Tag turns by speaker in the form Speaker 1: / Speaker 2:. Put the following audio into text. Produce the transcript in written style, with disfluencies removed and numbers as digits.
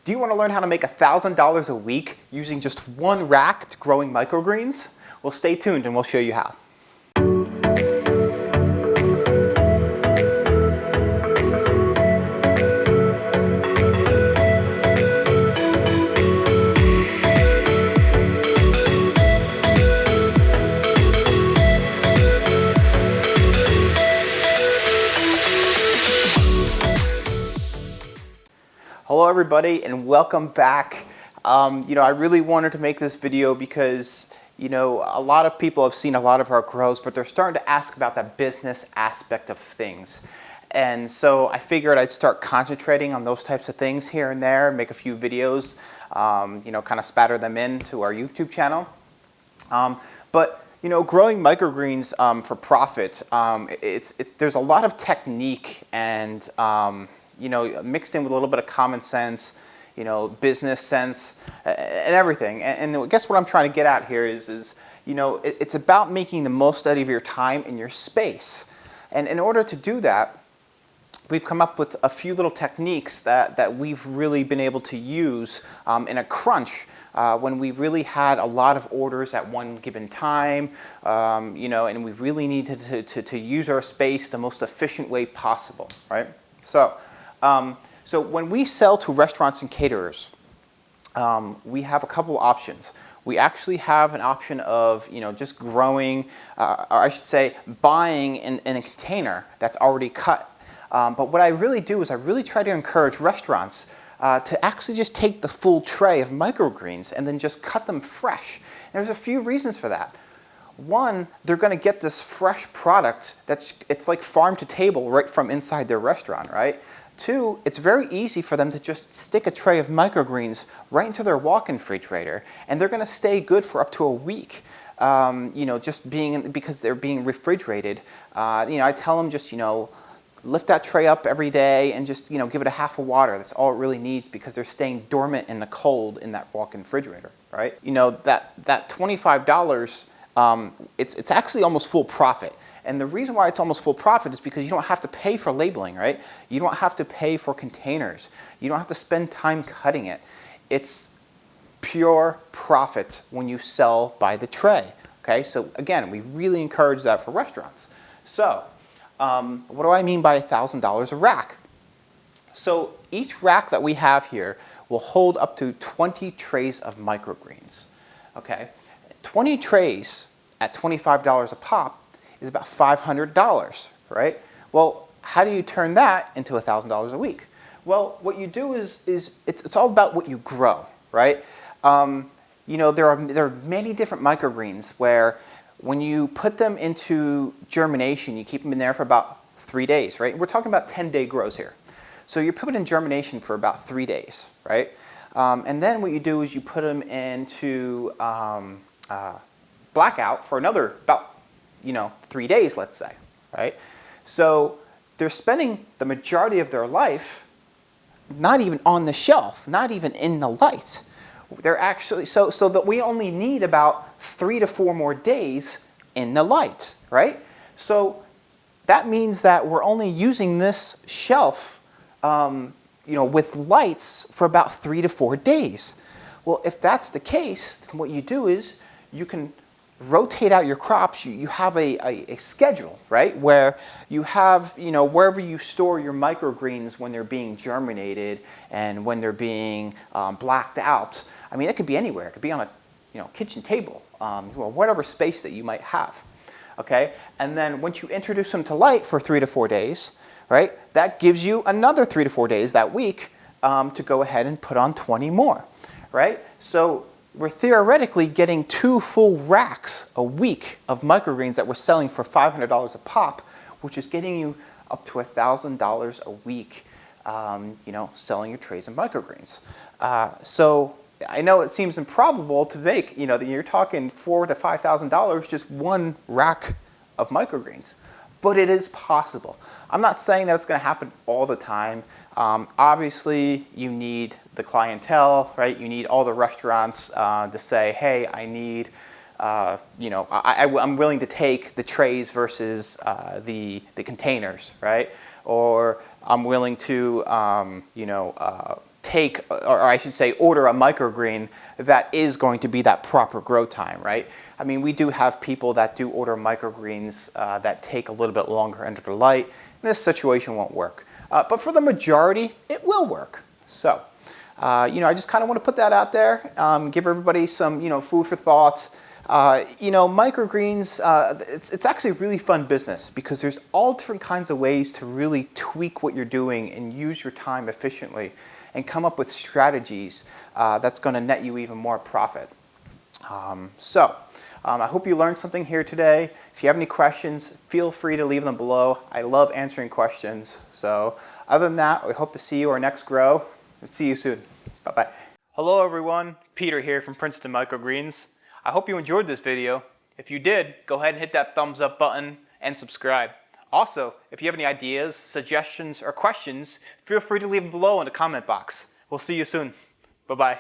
Speaker 1: Do you want to learn how to make $1,000 a week using just one rack to growing microgreens? Well, stay tuned and we'll show you how. Hello everybody and welcome back. I really wanted to make this video because a lot of people have seen a lot of our grows, but they're starting to ask about that business aspect of things. And so I figured I'd start concentrating on those types of things here and there, make a few videos, kind of spatter them into our YouTube channel. But growing microgreens for profit, there's a lot of technique and mixed in with a little bit of common sense, business sense, and everything. And I guess what I'm trying to get at here is it's about making the most out of your time and your space. And in order to do that, we've come up with a few little techniques that we've really been able to use in a crunch when we really had a lot of orders at one given time, and we really needed to use our space the most efficient way possible, right? So when we sell to restaurants and caterers, we have a couple options. We actually have an option of just growing, or I should say buying in a container that's already cut. But what I really do is I really try to encourage restaurants to actually just take the full tray of microgreens and then just cut them fresh. And there's a few reasons for that. One, they're going to get this fresh product it's like farm to table right from inside their restaurant, right? Two, it's very easy for them to just stick a tray of microgreens right into their walk-in refrigerator, and they're going to stay good for up to a week. Just because they're being refrigerated. I tell them just lift that tray up every day and just give it a half of water. That's all it really needs because they're staying dormant in the cold in that walk-in refrigerator, right? That $25. It's actually almost full profit. And the reason why it's almost full profit is because you don't have to pay for labeling, right? You don't have to pay for containers. You don't have to spend time cutting it. It's pure profit when you sell by the tray, okay? So again, we really encourage that for restaurants. So what do I mean by $1,000 a rack? So each rack that we have here will hold up to 20 trays of microgreens, okay? 20 trays at $25 a pop is about $500, right? Well, how do you turn that into $1,000 a week? Well, what you do is it's all about what you grow, right? There are many different microgreens where when you put them into germination, you keep them in there for about 3 days, right? We're talking about 10-day grows here. So you put it in germination for about 3 days, right? And then what you do is you put them into blackout for another about 3 days, let's say, right? So they're spending the majority of their life not even on the shelf, not even in the light. They're actually so that we only need about 3 to 4 more days in the light, right? So that means that we're only using this shelf, with lights for about 3 to 4 days. Well, if that's the case, then what you do is you can rotate out your crops. You have a schedule, right? Where you have, wherever you store your microgreens when they're being germinated and when they're being blacked out. I mean, it could be anywhere. It could be on a kitchen table, or whatever space that you might have, okay? And then once you introduce them to light for 3 to 4 days, right? That gives you another 3 to 4 days that week to go ahead and put on 20 more, right? So we're theoretically getting 2 full racks a week of microgreens that we're selling for $500 a pop, which is getting you up to $1,000 a week, selling your trays of microgreens. So I know it seems improbable to make, you're talking $4,000 to $5,000 just one rack of microgreens, but it is possible. I'm not saying that it's going to happen all the time. Obviously, you need the clientele, right? You need all the restaurants to say, hey, I need, I'm willing to take the trays versus the containers, right? Or I'm willing to, take, or I should say order a microgreen that is going to be that proper grow time, right? I mean, we do have people that do order microgreens that take a little bit longer under the light. And this situation won't work. But for the majority, it will work. So, you know, I just kind of want to put that out there, give everybody some, you know, food for thought. You know, microgreens, it's actually a really fun business because there's all different kinds of ways to really tweak what you're doing and use your time efficiently and come up with strategies that's going to net you even more profit. I hope you learned something here today. If you have any questions, feel free to leave them below. I love answering questions. So other than that, we hope to see you our next grow. And see you soon. Bye-bye. Hello everyone, Peter here from Princeton Microgreens. I hope you enjoyed this video. If you did, go ahead and hit that thumbs up button and subscribe. Also, if you have any ideas, suggestions, or questions, feel free to leave them below in the comment box. We'll see you soon. Bye-bye.